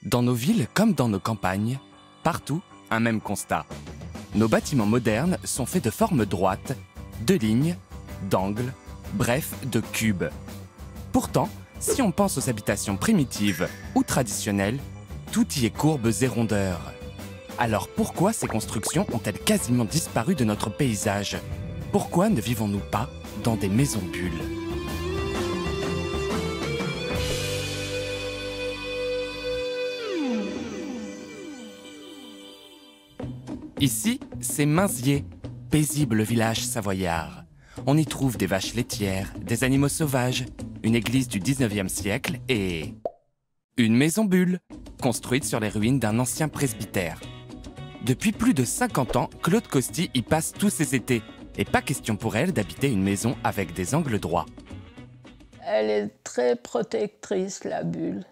Dans nos villes comme dans nos campagnes, partout, un même constat. Nos bâtiments modernes sont faits de formes droites, de lignes, d'angles, bref, de cubes. Pourtant, si on pense aux habitations primitives ou traditionnelles, tout y est courbes et rondeurs. Alors pourquoi ces constructions ont-elles quasiment disparu de notre paysage? Pourquoi ne vivons-nous pas dans des maisons-bulles? Ici, c'est Mainzier, paisible village savoyard. On y trouve des vaches laitières, des animaux sauvages, une église du 19e siècle et une maison-bulle, construite sur les ruines d'un ancien presbytère. Depuis plus de 50 ans, Claude Costi y passe tous ses étés. Et pas question pour elle d'habiter une maison avec des angles droits. Elle est très protectrice, la bulle.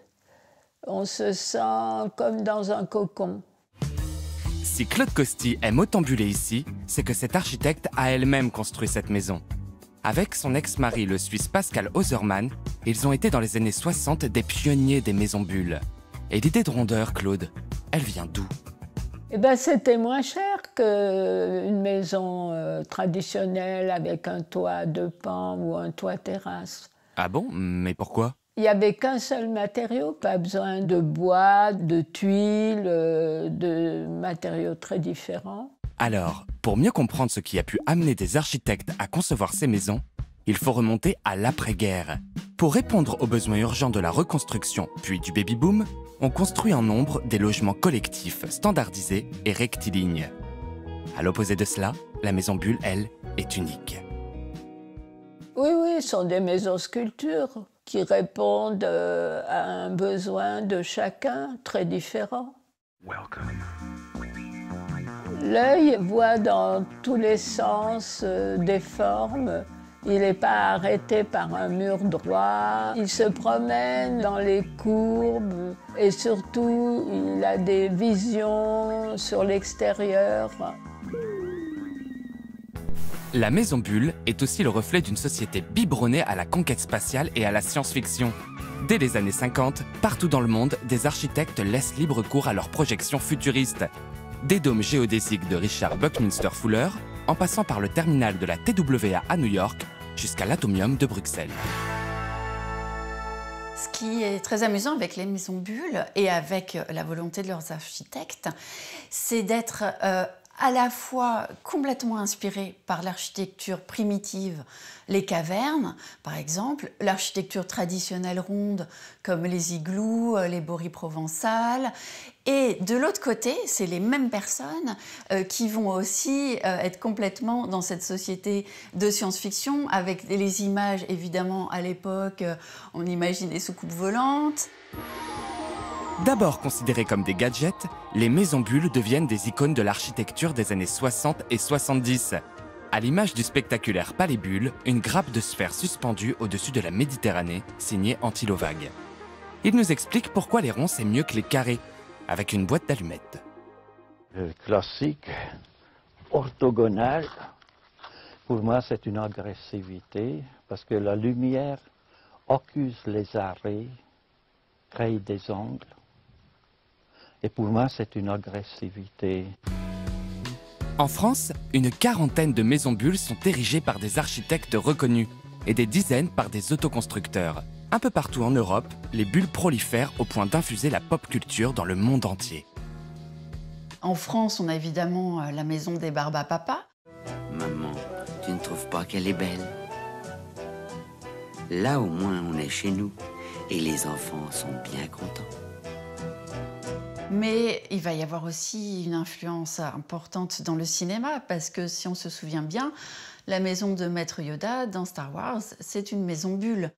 On se sent comme dans un cocon. Si Claude Costi aime autant buller ici, c'est que cette architecte a elle-même construit cette maison. Avec son ex-mari, le Suisse Pascal Hausermann, ils ont été dans les années 60 des pionniers des maisons bulles. Et l'idée de rondeur, Claude, elle vient d'où? Eh ben, c'était moins cher qu'une maison traditionnelle avec un toit à deux pans ou un toit terrasse. Ah bon? Mais pourquoi? Il n'y avait qu'un seul matériau, pas besoin de bois, de tuiles, de matériaux très différents. Alors, pour mieux comprendre ce qui a pu amener des architectes à concevoir ces maisons, il faut remonter à l'après-guerre. Pour répondre aux besoins urgents de la reconstruction puis du baby-boom, on construit en nombre des logements collectifs standardisés et rectilignes. À l'opposé de cela, la maison bulle, elle, est unique. Oui, ce sont des maisons sculptures qui répondent à un besoin de chacun très différent. L'œil voit dans tous les sens des formes. Il n'est pas arrêté par un mur droit. Il se promène dans les courbes et surtout, il a des visions sur l'extérieur. La maison bulle est aussi le reflet d'une société biberonnée à la conquête spatiale et à la science-fiction. Dès les années 50, partout dans le monde, des architectes laissent libre cours à leurs projections futuristes. Des dômes géodésiques de Richard Buckminster Fuller, en passant par le terminal de la TWA à New York, jusqu'à l'Atomium de Bruxelles. Ce qui est très amusant avec les maisons bulles et avec la volonté de leurs architectes, c'est d'être à la fois complètement inspiré par l'architecture primitive, les cavernes, par exemple, l'architecture traditionnelle ronde, comme les igloos, les bories provençales. Et de l'autre côté, c'est les mêmes personnes qui vont aussi être complètement dans cette société de science-fiction, avec les images, évidemment, à l'époque, on imagine les soucoupes volantes. D'abord considérées comme des gadgets, les maisons bulles deviennent des icônes de l'architecture des années 60 et 70. À l'image du spectaculaire Palais Bulle, une grappe de sphères suspendue au-dessus de la Méditerranée, signée Antilovag. Il nous explique pourquoi les ronds c'est mieux que les carrés, avec une boîte d'allumettes. Le classique, orthogonal, pour moi c'est une agressivité, parce que la lumière accuse les arrêts, crée des angles. Et pour moi, c'est une agressivité. En France, une quarantaine de maisons bulles sont érigées par des architectes reconnus et des dizaines par des autoconstructeurs. Un peu partout en Europe, les bulles prolifèrent au point d'infuser la pop culture dans le monde entier. En France, on a évidemment la maison des Barbapapas. Maman, tu ne trouves pas qu'elle est belle? Là, au moins, on est chez nous et les enfants sont bien contents. Mais il va y avoir aussi une influence importante dans le cinéma, parce que si on se souvient bien, la maison de Maître Yoda dans Star Wars, c'est une maison bulle.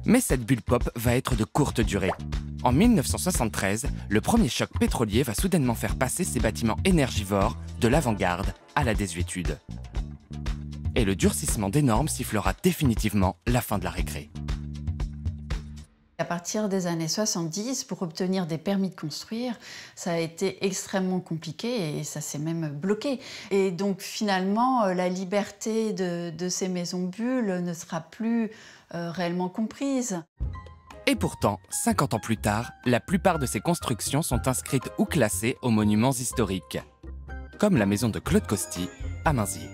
Mais cette bulle pop va être de courte durée. En 1973, le premier choc pétrolier va soudainement faire passer ces bâtiments énergivores de l'avant-garde à la désuétude. Et le durcissement des normes sifflera définitivement la fin de la récré. À partir des années 70, pour obtenir des permis de construire, ça a été extrêmement compliqué et ça s'est même bloqué. Et donc finalement, la liberté de ces maisons bulles ne sera plus réellement comprise. Et pourtant, 50 ans plus tard, la plupart de ces constructions sont inscrites ou classées aux monuments historiques, comme la maison de Claude Costi à Mainziers.